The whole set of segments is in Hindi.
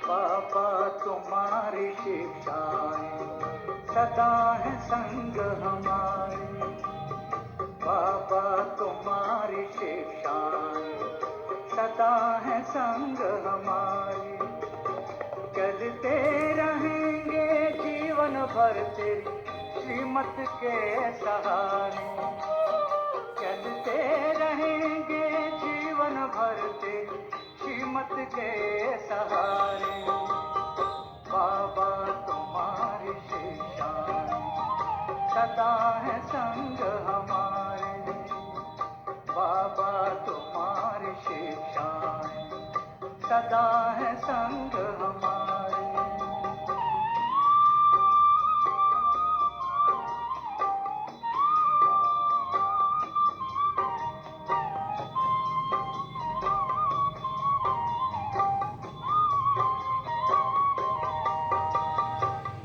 बाबा तुम्हारी शिक्षाएं सदा है संग हमारे। बाबा तुम्हारी शिक्षाएं सदा है संग हमारे। चलते रहेंगे जीवन भर तेरी श्रीमत के सहारे। चलते रहेंगे जीवन भर तेरी श्रीमत के सहारे। बाबा तुम्हारी शिक्षाएं सदा है संग हमारे। बाबा तुम्हारी शिक्षाएं सदा है संग हमारे।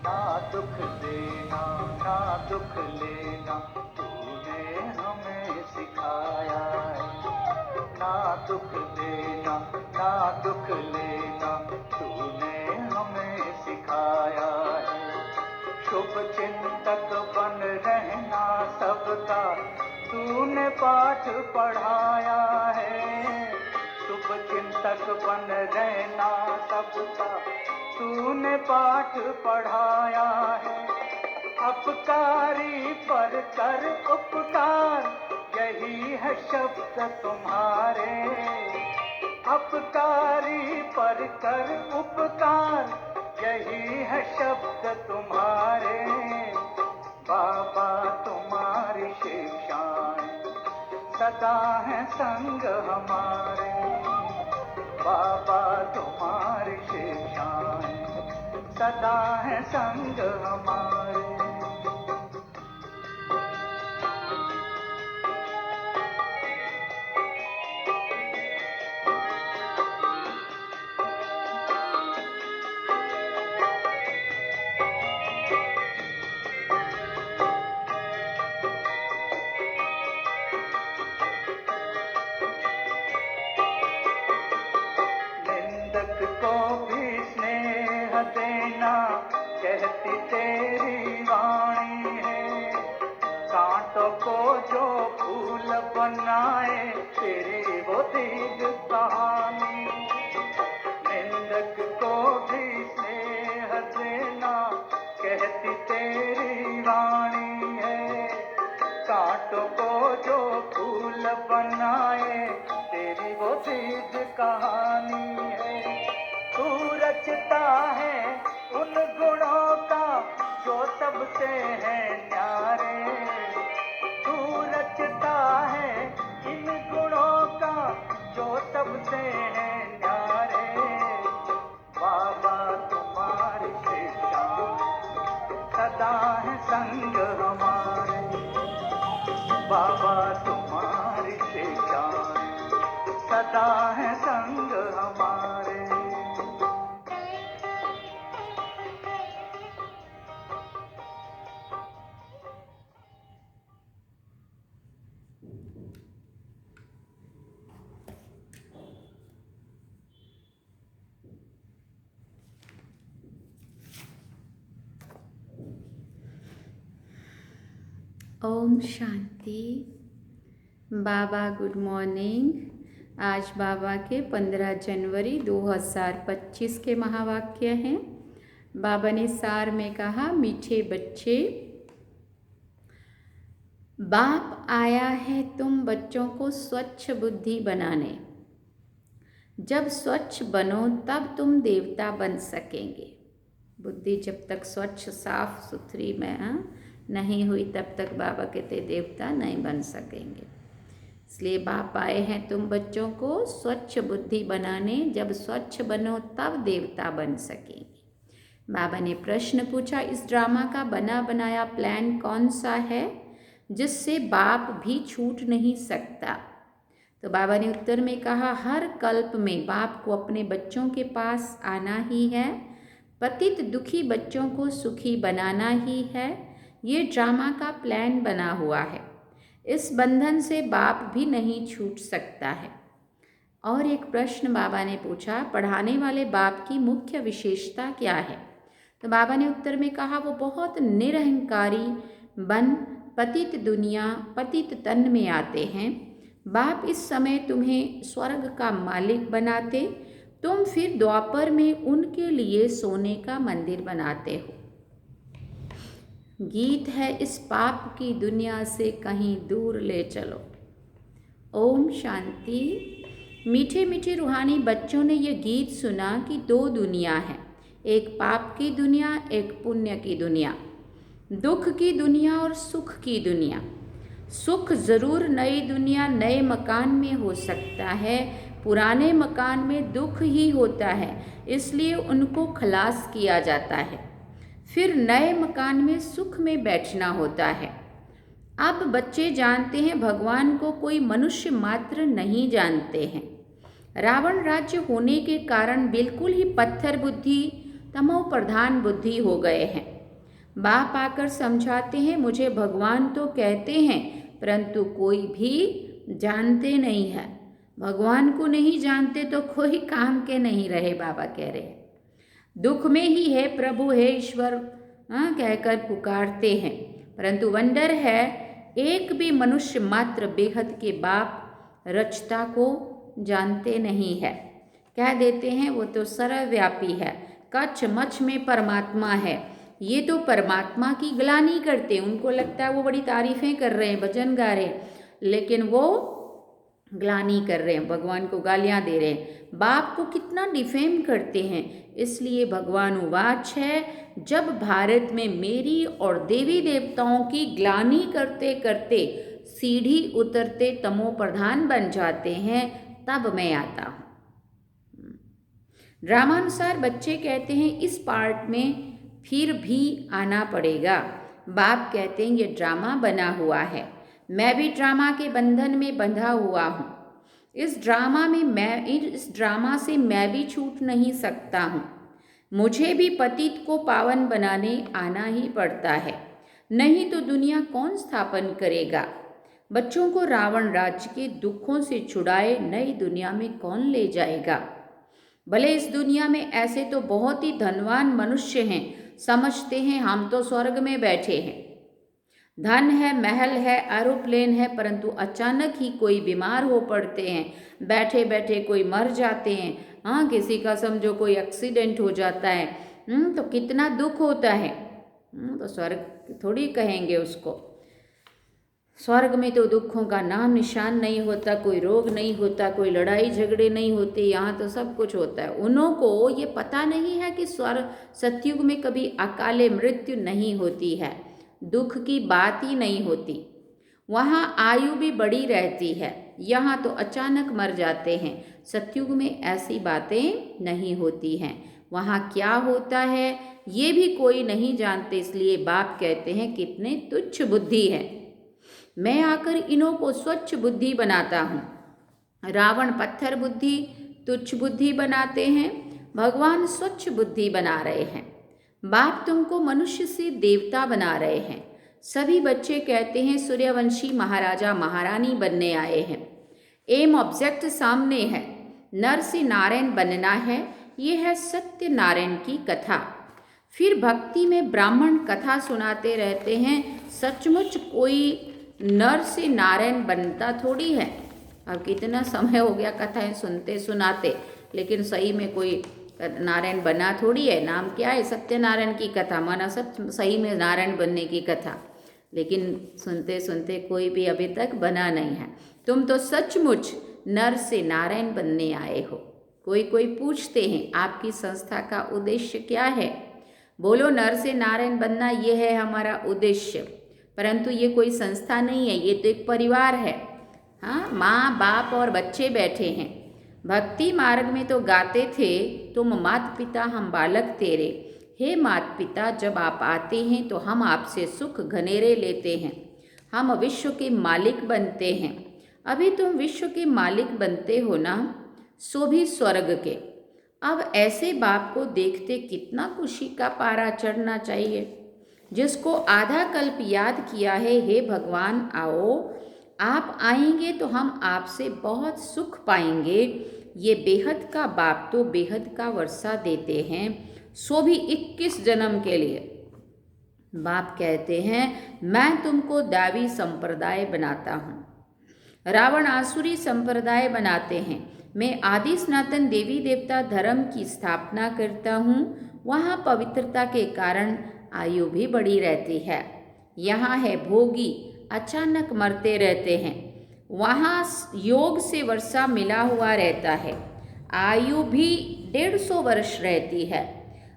ना दुख देना ना दुख लेना तूने हमें सिखाया है। ना दुख देना ना दुख लेना तूने हमें सिखाया है। शुभ चिंतक बन रहना सबका तूने पाठ पढ़ाया है। शुभ चिंतक बन रहना सबका तूने पाठ पढ़ाया है। अपकारी पर कर उपकार यही है शब्द तुम्हारे। अपकारी पर कर उपकार यही है शब्द तुम्हारे। बाबा तुम्हारी शिक्षाएं सदा है संग हमारे। बाबा तुम्हारी शिक्षाएं सदा है संग हमारे। को भी स्नेह देना कहती तेरी वाणी है। कांटों को जो फूल बनाए तेरी वो दीद कहानी। निंदक को भी स्नेह देना कहती तेरी वाणी है। कांटों को जो फूल बनाए तेरी वो दीद कहानी है। तू रचता है उन गुणों का जो सबसे है न्यारे। तू रचता है इन गुणों का जो सबसे है न्यारे। बाबा तुम्हारी शिक्षाएं सदा है संग हमारे। बाबा तुम्हारी शिक्षाएं सदा है संग हमारे। ओम शांति। बाबा गुड मॉर्निंग। आज बाबा के 15 जनवरी 2025 के महावाक्य हैं। बाबा ने सार में कहा, मीठे बच्चे, बाप आया है तुम बच्चों को स्वच्छ बुद्धि बनाने। जब स्वच्छ बनो तब तुम देवता बन सकेंगे। बुद्धि जब तक स्वच्छ साफ सुथरी में नहीं हुई तब तक बाबा कहते देवता नहीं बन सकेंगे। इसलिए बाप आए हैं तुम बच्चों को स्वच्छ बुद्धि बनाने। जब स्वच्छ बनो तब देवता बन सकेंगे। बाबा ने प्रश्न पूछा, इस ड्रामा का बना बनाया प्लान कौन सा है जिससे बाप भी छूट नहीं सकता? तो बाबा ने उत्तर में कहा, हर कल्प में बाप को अपने बच्चों के पास आना ही है। पतित दुखी बच्चों को सुखी बनाना ही है। ये ड्रामा का प्लान बना हुआ है। इस बंधन से बाप भी नहीं छूट सकता है। और एक प्रश्न बाबा ने पूछा, पढ़ाने वाले बाप की मुख्य विशेषता क्या है? तो बाबा ने उत्तर में कहा, वो बहुत निरहंकारी बन पतित दुनिया पतित तन में आते हैं। बाप इस समय तुम्हें स्वर्ग का मालिक बनाते, तुम फिर द्वापर में उनके लिए सोने का मंदिर बनाते हो। गीत है, इस पाप की दुनिया से कहीं दूर ले चलो। ओम शांति। मीठे मीठे रूहानी बच्चों ने यह गीत सुना कि दो दुनिया है, एक पाप की दुनिया, एक पुण्य की दुनिया, दुख की दुनिया और सुख की दुनिया। सुख ज़रूर नई दुनिया नए मकान में हो सकता है, पुराने मकान में दुख ही होता है, इसलिए उनको खलास किया जाता है। फिर नए मकान में सुख में बैठना होता है। अब बच्चे जानते हैं भगवान को कोई मनुष्य मात्र नहीं जानते हैं। रावण राज्य होने के कारण बिल्कुल ही पत्थर बुद्धि, तमो प्रधान बुद्धि हो गए हैं। बाप आकर समझाते हैं, मुझे भगवान तो कहते हैं परंतु कोई भी जानते नहीं है। भगवान को नहीं जानते तो कोई काम के नहीं रहे। बाबा कह रहे हैं दुख में ही है प्रभु है ईश्वर कहकर पुकारते हैं, परंतु वंडर है एक भी मनुष्य मात्र बेहद के बाप रचता को जानते नहीं है। कह देते हैं वो तो सर्वव्यापी है, कच्छ मच्छ में परमात्मा है। ये तो परमात्मा की ग्लानि करते हैं, उनको लगता है वो बड़ी तारीफें कर रहे हैं, भजन गा रहे हैं, लेकिन वो ग्लानि कर रहे हैं, भगवान को गालियां दे रहे हैं, बाप को कितना डिफेम करते हैं। इसलिए भगवान उवाच है, जब भारत में मेरी और देवी देवताओं की ग्लानि करते करते सीढ़ी उतरते तमो प्रधान बन जाते हैं, तब मैं आता हूँ। ड्रामानुसार बच्चे कहते हैं इस पार्ट में फिर भी आना पड़ेगा। बाप कहते हैं ये ड्रामा बना हुआ है, मैं भी ड्रामा के बंधन में बंधा हुआ हूँ। इस ड्रामा से मैं भी छूट नहीं सकता हूँ। मुझे भी पतित को पावन बनाने आना ही पड़ता है, नहीं तो दुनिया कौन स्थापन करेगा। बच्चों को रावण राज्य के दुखों से छुड़ाए नई दुनिया में कौन ले जाएगा। भले इस दुनिया में ऐसे तो बहुत ही धनवान मनुष्य हैं, समझते हैं हम तो स्वर्ग में बैठे हैं, धन है, महल है, एरोप्लेन है, परंतु अचानक ही कोई बीमार हो पड़ते हैं, बैठे बैठे कोई मर जाते हैं। हाँ, किसी का समझो कोई एक्सीडेंट हो जाता है, तो कितना दुख होता है। तो स्वर्ग थोड़ी कहेंगे उसको। स्वर्ग में तो दुखों का नाम निशान नहीं होता, कोई रोग नहीं होता, कोई लड़ाई झगड़े नहीं होते, यहाँ तो सब कुछ होता है। उन्हों को ये पता नहीं है कि सतयुग में कभी अकाले मृत्यु नहीं होती है, दुख की बात ही नहीं होती। वहाँ आयु भी बड़ी रहती है, यहाँ तो अचानक मर जाते हैं। सतयुग में ऐसी बातें नहीं होती हैं। वहाँ क्या होता है ये भी कोई नहीं जानते, इसलिए बाप कहते हैं कितने तुच्छ बुद्धि है। मैं आकर इन्हों को स्वच्छ बुद्धि बनाता हूँ। रावण पत्थर बुद्धि तुच्छ बुद्धि बनाते हैं, भगवान स्वच्छ बुद्धि बना रहे हैं। बाप तुमको मनुष्य से देवता बना रहे हैं। सभी बच्चे कहते हैं सूर्यवंशी महाराजा महारानी बनने आए हैं। एम ऑब्जेक्ट सामने है, नर से नारायण बनना है। ये है सत्य नारायण की कथा। फिर भक्ति में ब्राह्मण कथा सुनाते रहते हैं। सचमुच कोई नर से नारायण बनता थोड़ी है। अब कितना समय हो गया कथाएं सुनते सुनाते, लेकिन सही में कोई नारायण बना थोड़ी है। नाम क्या है? सत्यनारायण की कथा, माना सही में नारायण बनने की कथा, लेकिन सुनते सुनते कोई भी अभी तक बना नहीं है। तुम तो सचमुच नर से नारायण बनने आए हो। कोई कोई पूछते हैं आपकी संस्था का उद्देश्य क्या है? बोलो नर से नारायण बनना ये है हमारा उद्देश्य, परंतु ये कोई संस्था नहीं है, ये तो एक परिवार है। हाँ, माँ बाप और बच्चे बैठे हैं। भक्ति मार्ग में तो गाते थे, तुम माता पिता हम बालक तेरे। हे माता पिता, जब आप आते हैं तो हम आपसे सुख घनेरे लेते हैं, हम विश्व के मालिक बनते हैं। अभी तुम विश्व के मालिक बनते हो ना, सो भी स्वर्ग के। अब ऐसे बाप को देखते कितना खुशी का पारा चढ़ना चाहिए, जिसको आधा कल्प याद किया है, हे भगवान आओ आप आएंगे तो हम आपसे बहुत सुख पाएंगे। ये बेहद का बाप तो बेहद का वर्षा देते हैं, सो भी 21 जन्म के लिए। बाप कहते हैं मैं तुमको दैवी संप्रदाय बनाता हूँ। रावण आसुरी संप्रदाय बनाते हैं। मैं आदि सनातन देवी देवता धर्म की स्थापना करता हूँ। वहाँ पवित्रता के कारण आयु भी बढ़ी रहती है। यहाँ है भोगी, अचानक मरते रहते हैं। वहाँ योग से वर्षा मिला हुआ रहता है। आयु भी 150 वर्ष रहती है।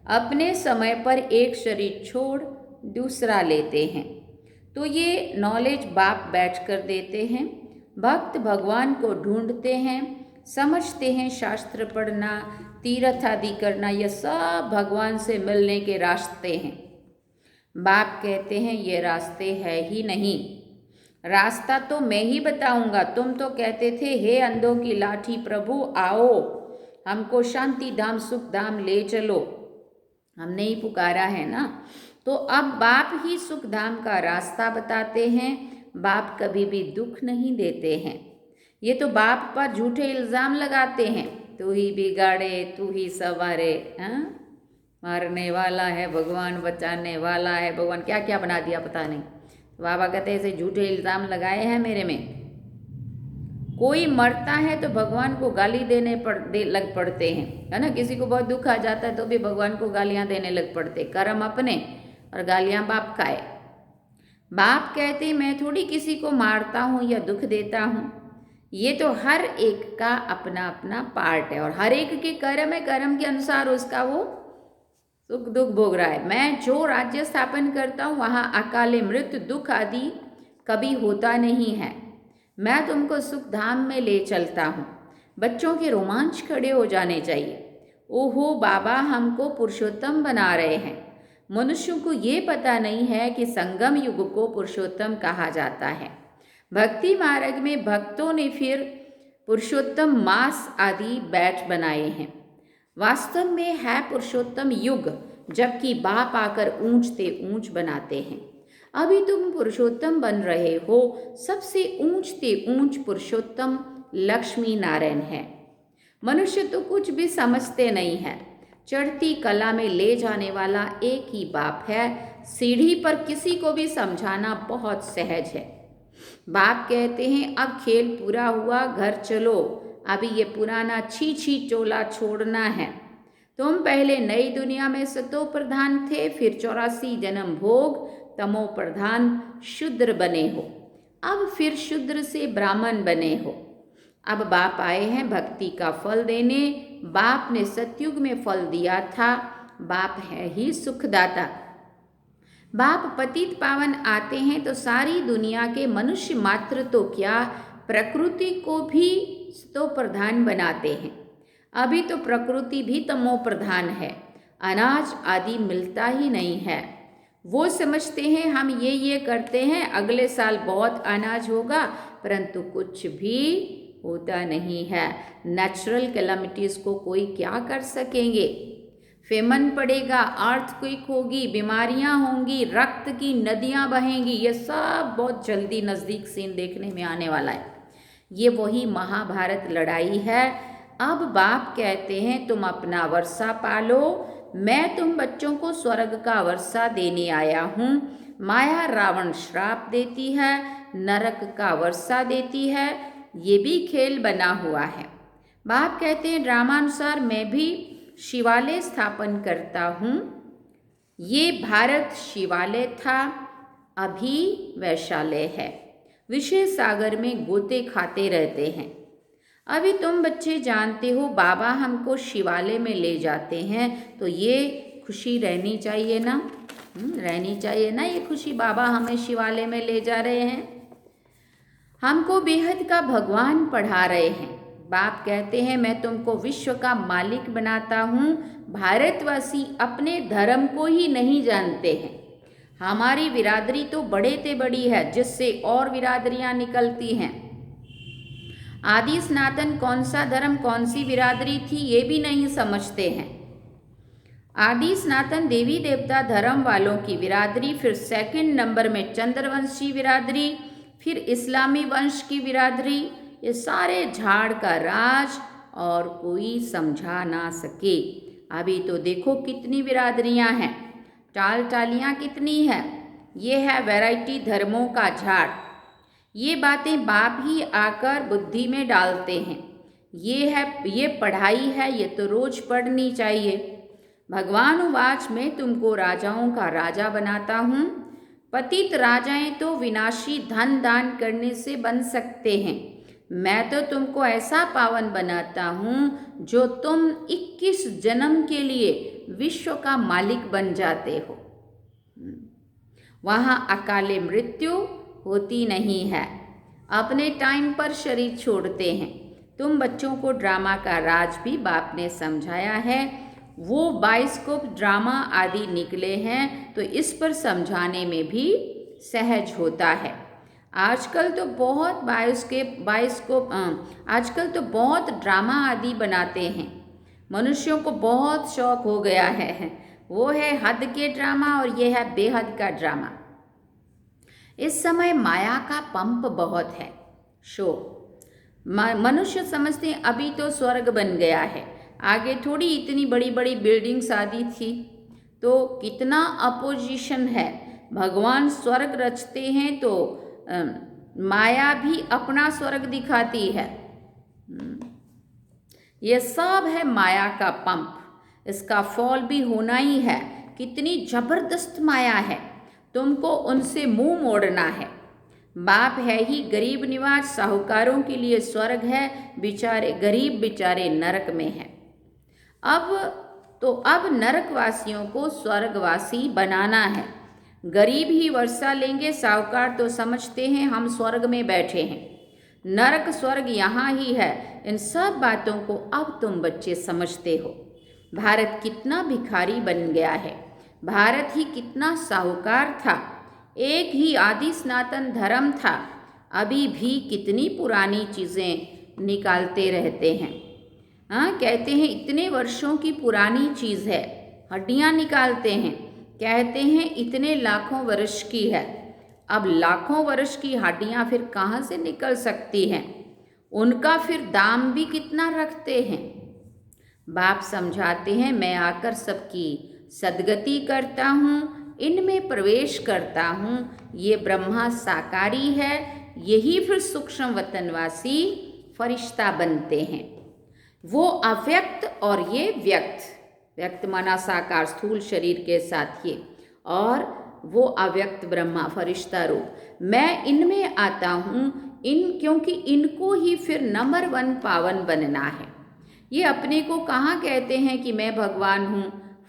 अपने समय पर एक शरीर छोड़ दूसरा लेते हैं। तो ये नॉलेज बाप बैठ कर देते हैं। भक्त भगवान को ढूंढते हैं, समझते हैं शास्त्र पढ़ना, तीर्थ आदि करना, यह सब भगवान से मिलने के रास्ते हैं। बाप कहते हैं ये रास्ते है ही नहीं, रास्ता तो मैं ही बताऊंगा। तुम तो कहते थे हे अंधों की लाठी प्रभु आओ, हमको शांति धाम सुख धाम ले चलो। हमने ही पुकारा है ना। तो अब बाप ही सुख धाम का रास्ता बताते हैं। बाप कभी भी दुख नहीं देते हैं। ये तो बाप पर झूठे इल्ज़ाम लगाते हैं, तू ही बिगाड़े, तू ही सवारे, हाँ मारने वाला है भगवान, बचाने वाला है भगवान, क्या क्या बना दिया पता नहीं। बाबा कहते हैं ऐसे झूठे इल्ज़ाम लगाए हैं मेरे में। कोई मरता है तो भगवान को गाली देने लग पड़ते हैं, है ना। किसी को बहुत दुख आ जाता है तो भी भगवान को गालियां देने लग पड़ते। कर्म अपने और गालियां बाप खाए। बाप कहते मैं थोड़ी किसी को मारता हूँ या दुख देता हूँ। ये तो हर एक का अपना अपना पार्ट है और हर एक के कर्म है, कर्म के अनुसार उसका वो सुख दुख भोग रहा है। मैं जो राज्य स्थापन करता हूँ वहाँ अकाले मृत्यु दुख आदि कभी होता नहीं है। मैं तुमको सुख धाम में ले चलता हूँ। बच्चों के रोमांच खड़े हो जाने चाहिए। ओहो बाबा हमको पुरुषोत्तम बना रहे हैं। मनुष्यों को ये पता नहीं है कि संगम युग को पुरुषोत्तम कहा जाता है। भक्ति मार्ग में भक्तों ने फिर पुरुषोत्तम मास आदि बैच बनाए हैं। वास्तव में है पुरुषोत्तम युग, जबकि बाप आकर ऊंचते ऊंच बनाते हैं। अभी तुम पुरुषोत्तम बन रहे हो। सबसे ऊंचते ऊंच पुरुषोत्तम लक्ष्मी नारायण है। मनुष्य तो कुछ भी समझते नहीं है। चढ़ती कला में ले जाने वाला एक ही बाप है। सीढ़ी पर किसी को भी समझाना बहुत सहज है। बाप कहते हैं अब खेल पूरा हुआ, घर चलो। अभी ये पुराना छी छी चोला छोड़ना है। तुम पहले नई दुनिया में सतो प्रधान थे, फिर 84 जन्म भोग तमो प्रधान शूद्र बने हो। अब फिर शूद्र से ब्राह्मण बने हो। अब बाप आए हैं भक्ति का फल देने। बाप ने सतयुग में फल दिया था। बाप है ही सुखदाता। बाप पतित पावन आते हैं तो सारी दुनिया के मनुष्य मात्र तो क्या, प्रकृति को भी तो प्रधान बनाते हैं। अभी तो प्रकृति भी तमो प्रधान है। अनाज आदि मिलता ही नहीं है। वो समझते हैं हम ये करते हैं, अगले साल बहुत अनाज होगा, परंतु कुछ भी होता नहीं है। नेचुरल कैलामिटीज़ को कोई क्या कर सकेंगे। फेमन पड़ेगा, अर्थक्वेक होगी, बीमारियां होंगी, रक्त की नदियां बहेंगी। ये सब बहुत जल्दी नज़दीक सीन देखने में आने वाला है। ये वही महाभारत लड़ाई है। अब बाप कहते हैं तुम अपना वर्षा पालो। मैं तुम बच्चों को स्वर्ग का वर्षा देने आया हूँ। माया रावण श्राप देती है, नरक का वर्षा देती है। ये भी खेल बना हुआ है। बाप कहते हैं ड्रामानुसार मैं भी शिवालय स्थापन करता हूँ। ये भारत शिवालय था, अभी वैशालय है। विषय सागर में गोते खाते रहते हैं। अभी तुम बच्चे जानते हो बाबा हमको शिवालय में ले जाते हैं, तो ये खुशी रहनी चाहिए ना, रहनी चाहिए ना ये खुशी। बाबा हमें शिवालय में ले जा रहे हैं, हमको बेहद का भगवान पढ़ा रहे हैं। बाप कहते हैं मैं तुमको विश्व का मालिक बनाता हूँ। भारतवासी अपने धर्म को ही नहीं जानते हैं। हमारी बिरादरी तो बड़े से बड़ी है, जिससे और बिरादरियाँ निकलती हैं। आदि सनातन कौन सा धर्म, कौन सी बिरादरी थी, ये भी नहीं समझते हैं। आदि सनातन देवी देवता धर्म वालों की बिरादरी, फिर सेकंड नंबर में चंद्रवंशी बिरादरी, फिर इस्लामी वंश की बिरादरी, ये सारे झाड़ का राज और कोई समझा ना सके। अभी तो देखो कितनी बिरादरियां हैं, टाल टालियाँ कितनी है। ये है वैरायटी धर्मों का झाड़। ये बातें बाप ही आकर बुद्धि में डालते हैं। ये पढ़ाई है, ये तो रोज पढ़नी चाहिए। भगवान उवाच, मैं तुमको राजाओं का राजा बनाता हूँ। पतित राजाएं तो विनाशी धन दान करने से बन सकते हैं, मैं तो तुमको ऐसा पावन बनाता हूँ जो तुम 21 जन्म के लिए विश्व का मालिक बन जाते हो। वहाँ अकाले मृत्यु होती नहीं है, अपने टाइम पर शरीर छोड़ते हैं। तुम बच्चों को ड्रामा का राज भी बाप ने समझाया है, वो बाइस्कोप ड्रामा आदि निकले हैं, तो इस पर समझाने में भी सहज होता है। आजकल तो बहुत आजकल तो बहुत ड्रामा आदि बनाते हैं। मनुष्यों को बहुत शौक हो गया है। वो है हद के ड्रामा और ये है बेहद का ड्रामा। इस समय माया का पंप बहुत है। शो मनुष्य समझते हैं अभी तो स्वर्ग बन गया है, आगे थोड़ी इतनी बड़ी बड़ी बिल्डिंग्स आदि थी। तो कितना अपोजिशन है। भगवान स्वर्ग रचते हैं तो माया भी अपना स्वर्ग दिखाती है। ये सब है माया का पंप, इसका फॉल भी होना ही है। कितनी जबरदस्त माया है, तुमको उनसे मुंह मोड़ना है। बाप है ही गरीब निवास, साहूकारों के लिए स्वर्ग है, बेचारे गरीब बेचारे नरक में है। अब नरकवासियों को स्वर्गवासी बनाना है। गरीब ही वर्षा लेंगे, साहूकार तो समझते हैं हम स्वर्ग में बैठे हैं। नरक स्वर्ग यहाँ ही है। इन सब बातों को अब तुम बच्चे समझते हो। भारत कितना भिखारी बन गया है, भारत ही कितना साहूकार था। एक ही आदि सनातन धर्म था, अभी भी कितनी पुरानी चीज़ें निकालते रहते हैं। कहते हैं इतने वर्षों की पुरानी चीज़ है, हड्डियाँ निकालते हैं, कहते हैं इतने लाखों वर्ष की है। अब लाखों वर्ष की हड्डियाँ फिर कहाँ से निकल सकती हैं? उनका फिर दाम भी कितना रखते हैं। बाप समझाते हैं मैं आकर सबकी सद्गति करता हूँ, इनमें प्रवेश करता हूँ। ये ब्रह्मा साकारी है, यही फिर सूक्ष्म वतनवासी फरिश्ता बनते हैं। वो अव्यक्त और ये व्यक्त, व्यक्त माना साकार स्थूल शरीर के साथ ये, और वो अव्यक्त ब्रह्मा फरिश्ता रूप। मैं इनमें आता हूँ क्योंकि इनको ही फिर नंबर 1 पावन बनना है। ये अपने को कहाँ कहते हैं कि मैं भगवान हूँ,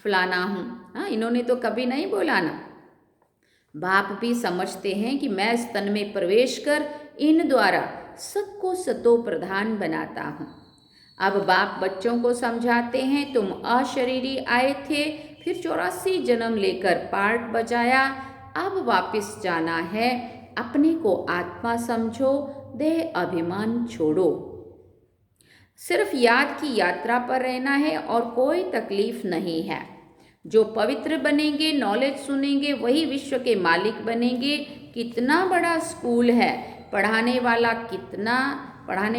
फलाना हूँ। इन्होंने तो कभी नहीं बोला ना। बाप भी समझते हैं कि मैं स्तन में प्रवेश कर इन द्वारा सबको सतो प्रधान बनाता हूँ। अब बाप बच्चों को समझाते हैं तुम अशरीरी आए थे, फिर 84 जन्म लेकर पार्ट बजाया, अब वापस जाना है। अपने को आत्मा समझो, देह अभिमान छोड़ो। सिर्फ याद की यात्रा पर रहना है और कोई तकलीफ नहीं है। जो पवित्र बनेंगे, नॉलेज सुनेंगे, वही विश्व के मालिक बनेंगे। कितना बड़ा स्कूल है, पढ़ाने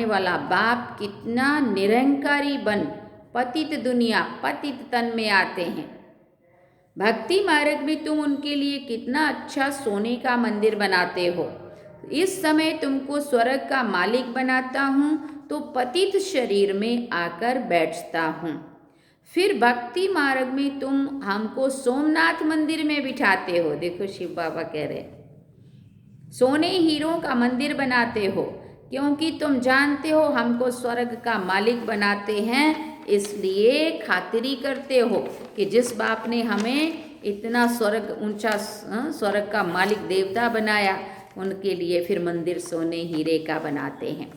वाला बाप कितना निरंकारी बन पतित दुनिया पतित तन में आते हैं। भक्ति मार्ग में तुम उनके लिए कितना अच्छा सोने का मंदिर बनाते हो। इस समय तुमको स्वर्ग का मालिक बनाता हूँ तो पतित शरीर में आकर बैठता हूँ। फिर भक्ति मार्ग में तुम हमको सोमनाथ मंदिर में बिठाते हो। देखो शिव बाबा कह रहे सोने हीरों का मंदिर बनाते हो, क्योंकि तुम जानते हो हमको स्वर्ग का मालिक बनाते हैं, इसलिए खातिरी करते हो कि जिस बाप ने हमें इतना ऊंचा स्वर्ग का मालिक देवता बनाया, उनके लिए फिर मंदिर सोने हीरे का बनाते हैं।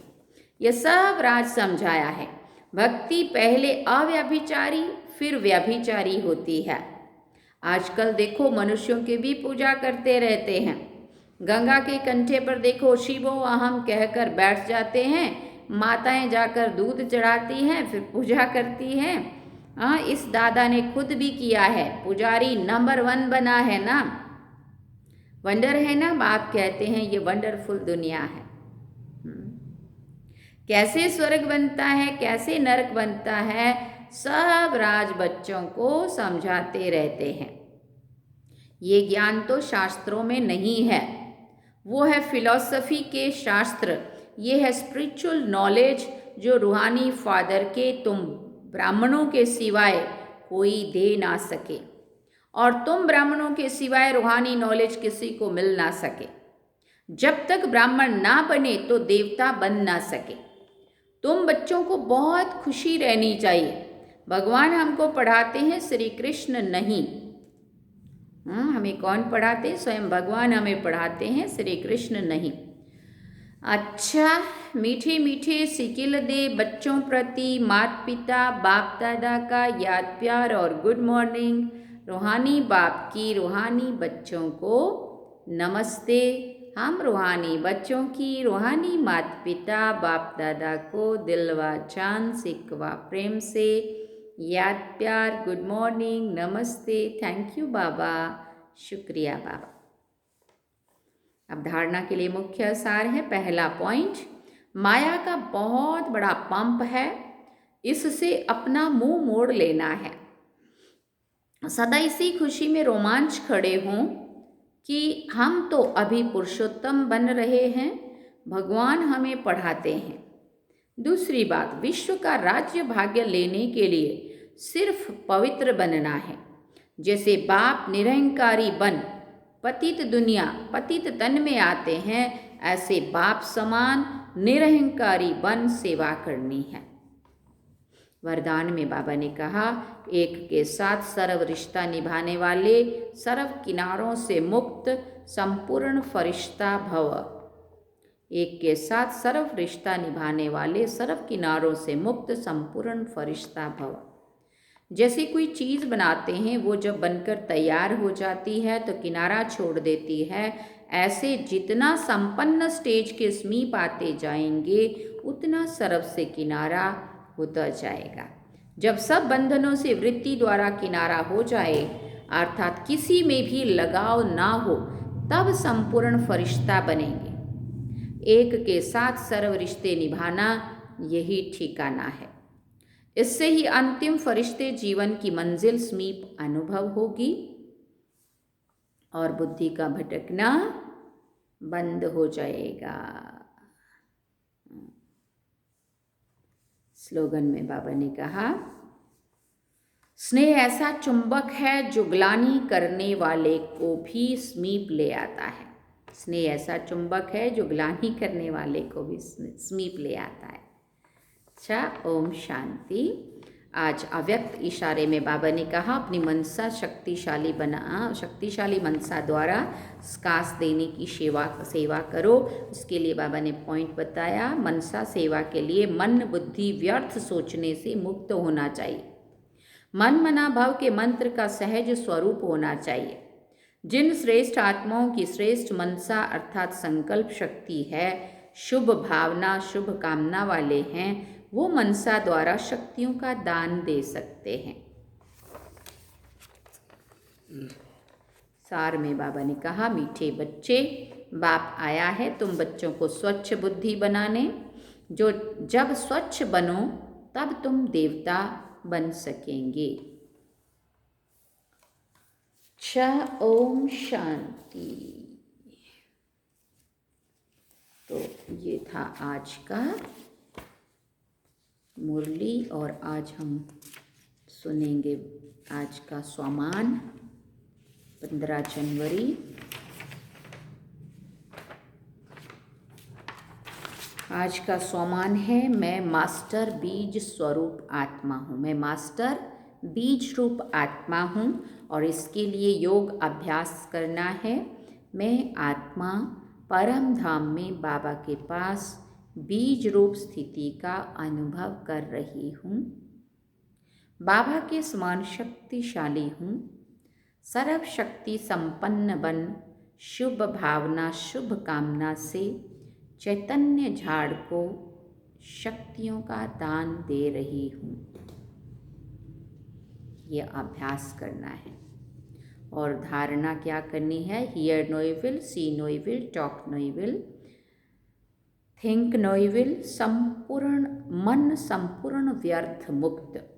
यह सब राज समझाया है। भक्ति पहले अव्यभिचारी फिर व्यभिचारी होती है। आजकल देखो मनुष्यों की भी पूजा करते रहते हैं। गंगा के कंठे पर देखो शिवो अहम कहकर बैठ जाते हैं। माताएं जाकर दूध चढ़ाती हैं, फिर पूजा करती हैं। इस दादा ने खुद भी किया है, पुजारी नंबर 1 बना है ना। वंडर है ना, बाप कहते हैं ये वंडरफुल दुनिया है। कैसे स्वर्ग बनता है, कैसे नरक बनता है, सब राज बच्चों को समझाते रहते हैं। ये ज्ञान तो शास्त्रों में नहीं है, वो है फिलॉसफी के शास्त्र। ये है स्पिरिचुअल नॉलेज जो रूहानी फादर के तुम ब्राह्मणों के सिवाय कोई दे ना सके, और तुम ब्राह्मणों के सिवाय रूहानी नॉलेज किसी को मिल ना सके। जब तक ब्राह्मण ना बने तो देवता बन ना सके। तुम बच्चों को बहुत खुशी रहनी चाहिए। भगवान हमको पढ़ाते हैं, श्री कृष्ण नहीं। हमें कौन पढ़ाते हैं? स्वयं भगवान हमें पढ़ाते हैं, श्री कृष्ण नहीं। अच्छा, मीठे मीठे सिकिल दे बच्चों प्रति माता पिता बाप दादा का याद प्यार और गुड मॉर्निंग। रूहानी बाप की रूहानी बच्चों को नमस्ते। हम रूहानी बच्चों की रूहानी माता पिता बाप दादा को दिलवा जान सिकवा प्रेम से याद प्यार, गुड मॉर्निंग, नमस्ते, थैंक यू बाबा, शुक्रिया बाबा। अब धारणा के लिए मुख्य सार है। पहला पॉइंट, माया का बहुत बड़ा पंप है, इससे अपना मुंह मोड़ लेना है। सदा इसी खुशी में रोमांच खड़े हों कि हम तो अभी पुरुषोत्तम बन रहे हैं, भगवान हमें पढ़ाते हैं। दूसरी बात, विश्व का राज्य भाग्य लेने के लिए सिर्फ पवित्र बनना है। जैसे बाप निरहंकारी बन पतित दुनिया पतित तन में आते हैं, ऐसे बाप समान निरहंकारी बन सेवा करनी है। वरदान में बाबा ने कहा, एक के साथ सर्व रिश्ता निभाने वाले सर्व किनारों से मुक्त संपूर्ण फरिश्ता भव। एक के साथ सर्व रिश्ता निभाने वाले सर्व किनारों से मुक्त संपूर्ण फरिश्ता भव। जैसे कोई चीज़ बनाते हैं, वो जब बनकर तैयार हो जाती है तो किनारा छोड़ देती है, ऐसे जितना संपन्न स्टेज के समीप आते जाएंगे उतना सर्व से किनारा होता जाएगा। जब सब बंधनों से वृत्ति द्वारा किनारा हो जाए, अर्थात किसी में भी लगाव ना हो, तब संपूर्ण फरिश्ता बनेंगे। एक के साथ सर्व रिश्ते निभाना यही ठिकाना है। इससे ही अंतिम फरिश्ते जीवन की मंजिल समीप अनुभव होगी और बुद्धि का भटकना बंद हो जाएगा। स्लोगन में बाबा ने कहा, स्नेह ऐसा चुंबक है जो ग्लानि करने वाले को भी समीप ले आता है। स्नेह ऐसा चुंबक है जो ग्लानि करने वाले को भी समीप ले आता है। अच्छा, ओम शांति। आज अव्यक्त इशारे में बाबा ने कहा, अपनी मनसा शक्तिशाली मनसा द्वारा स्कास देने की सेवा करो। उसके लिए बाबा ने पॉइंट बताया। मनसा सेवा के लिए मन बुद्धि व्यर्थ सोचने से मुक्त होना चाहिए। मन मना भाव के मंत्र का सहज स्वरूप होना चाहिए। जिन श्रेष्ठ आत्माओं की श्रेष्ठ मनसा अर्थात संकल्प शक्ति है, शुभ भावना शुभ कामना वाले हैं, वो मनसा द्वारा शक्तियों का दान दे सकते हैं। सार में बाबा ने कहा, मीठे बच्चे, बाप आया है तुम बच्चों को स्वच्छ बुद्धि बनाने। जब स्वच्छ बनो तब तुम देवता बन सकेंगे। ओम शांति। तो ये था आज का मुरली, और आज हम सुनेंगे आज का स्वामान 15 जनवरी। आज का स्वामान है, मैं मास्टर बीज स्वरूप आत्मा हूँ। मैं मास्टर बीज रूप आत्मा हूँ और इसके लिए योग अभ्यास करना है। मैं आत्मा परम धाम में बाबा के पास बीज रूप स्थिति का अनुभव कर रही हूँ। बाबा के समान शक्तिशाली हूँ। सर्व शक्ति संपन्न बन शुभ भावना शुभ कामना से चैतन्य झाड़ को शक्तियों का दान दे रही हूँ। ये अभ्यास करना है। और धारणा क्या करनी है? Hear no evil, see no evil, talk no evil, think no evil, संपूर्ण मन संपूर्ण व्यर्थ मुक्त।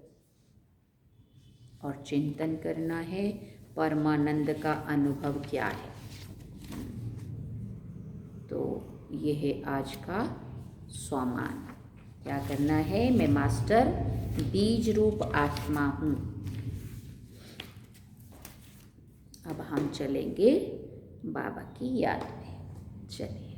और चिंतन करना है परमानंद का अनुभव क्या है। तो ये है आज का स्वामान। क्या करना है? मैं मास्टर बीज रूप आत्मा हूँ। अब हम चलेंगे बाबा की याद में। चलिए।